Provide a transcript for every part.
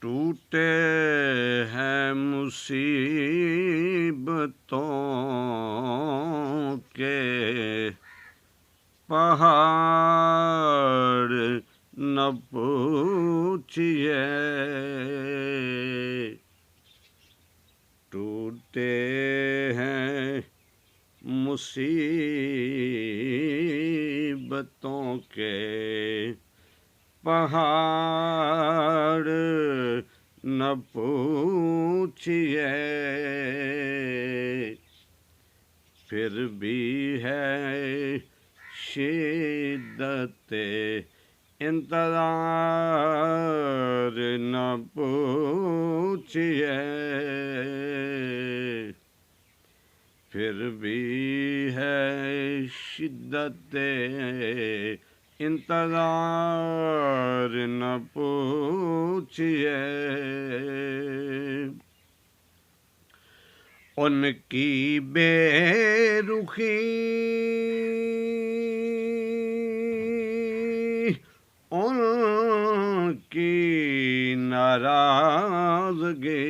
ٹوٹے ہیں مصیبتوں کے پہاڑ نہ پوچھئے، ٹوٹے ہیں مصیبتوں کے پہاڑ نہ پوچھئے، پھر بھی ہے شدت انتظار نہ پوچھئے، پھر بھی ہے شدت انتظار نہ پوچھئے، ان کی بے رخی ان کی ناراضگی،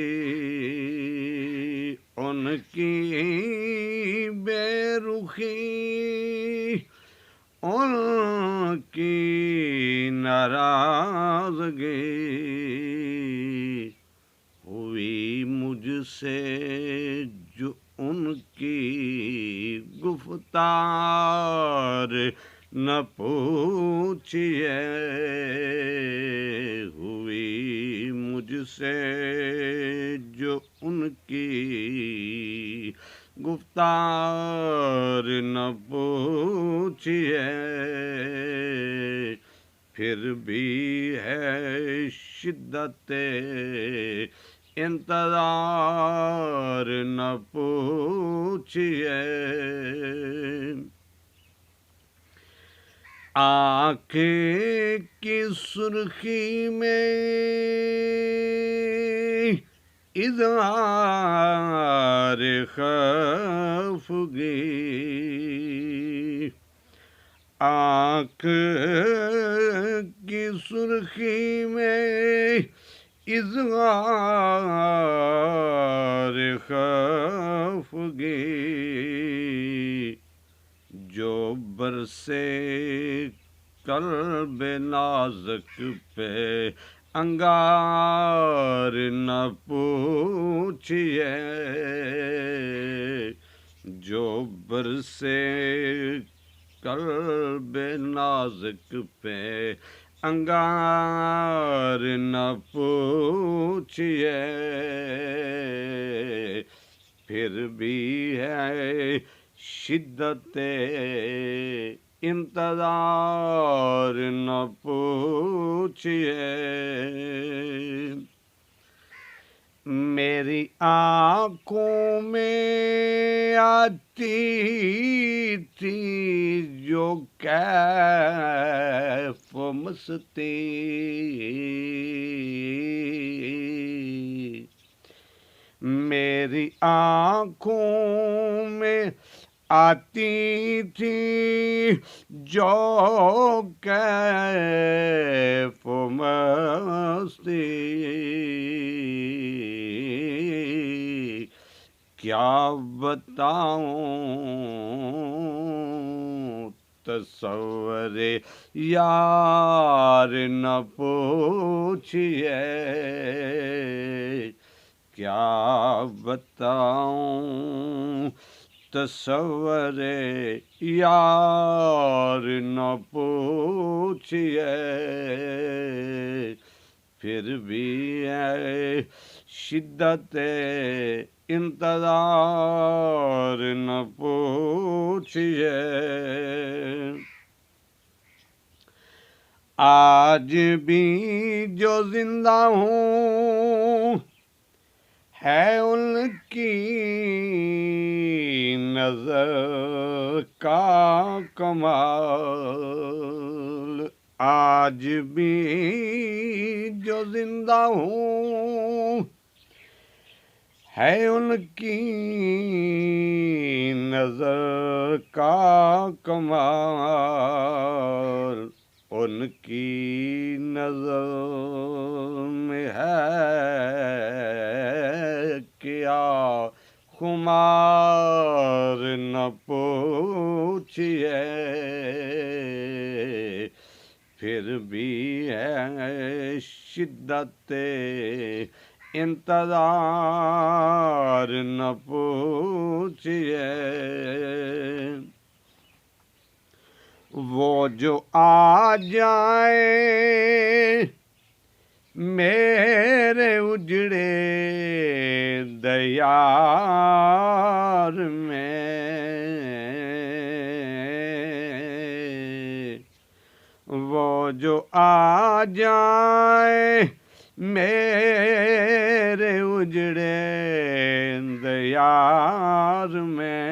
ان کی بے رخی ان کی ناراضگی، ہوئی مجھ سے جو ان کی گفتار نہ پوچھئے، ہوئی مجھ سے جو ان کی گفتار نہ پوچھئے، پھر بھی ہے شدت انتظار نہ پوچھئے، آنکھ کی سرخی میں اظہار خفگی، آنکھ کی سرخی میں اظہار خفگی، جو برسے قلب نازک پہ انگار نہ پوچھئے، جو برسے قلب نازک پہ انگار نہ پوچھئے، پھر بھی ہے شدت انتظار نہ پوچھئے، میری آنکھوں میں آتی تھی جو کیف و مستی، میری آنکھوں میں آتی تھی جو کیف و مستی، کیا بتاؤں تصور یار نہ پوچھئے، کیا بتاؤں تصور یار نہ پوچھئے، پھر بھی ہے شدت انتظار نہ پوچھئے، آج بھی جو زندہ ہوں ہے ان کی نظر کا کمال، آج بھی جو زندہ ہوں ہے ان کی نظر کا کمال، ان کی نظر میں ہے کیا خمار نہ پوچھئے، پھر بھی ہے شدت انتظار نہ پوچھئے۔ وہ جو آ جائیں میرے اجڑے دیار میں، وہ جو آ جائیں میرے اجڑے دیار میں،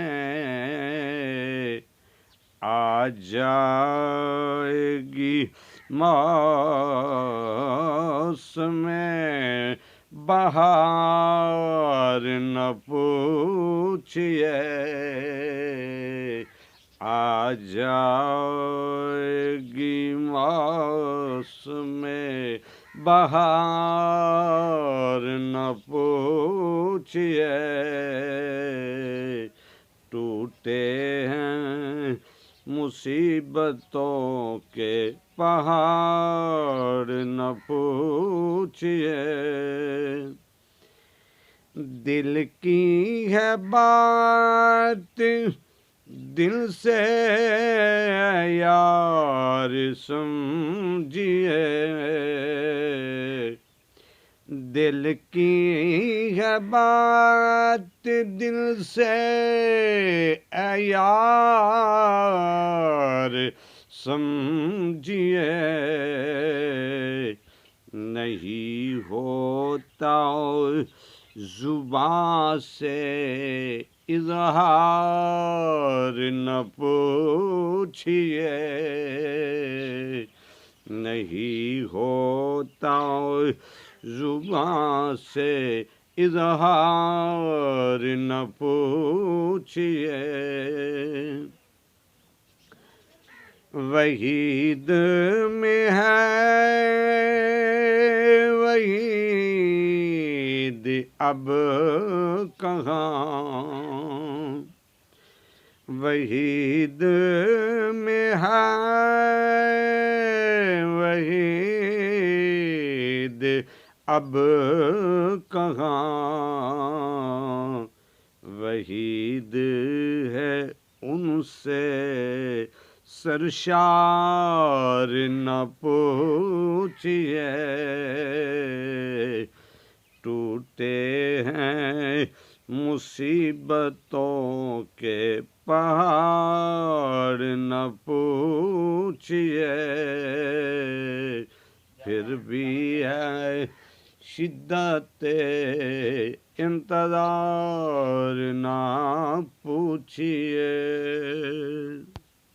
آ جائے گی موسم بہار نہ پوچھئے، آ جائے گی موسم بہار نہ پوچھئے، ٹوٹے ہیں مصیبتوں کے پہاڑ نہ پوچھئے، دل کی ہے بات دل سے یار سمجھیے، دل کی ہے بات دل سے یار سمجھیے، نہیں ہوتا زبان سے اظہار نہ پوچھئے، نہیں ہوتا زبان سے اظہار نہ پوچھئے، وحید میں ہے وحید اب کہاں، وحید میں ہے وحید اب کہاں، وحید ہے ان سے سرشار نہ پوچھئے، ٹوٹے ہیں مصیبتوں کے پہاڑ نہ پوچھئے، پھر بھی ہے شدت انتظار نہ پوچھئے۔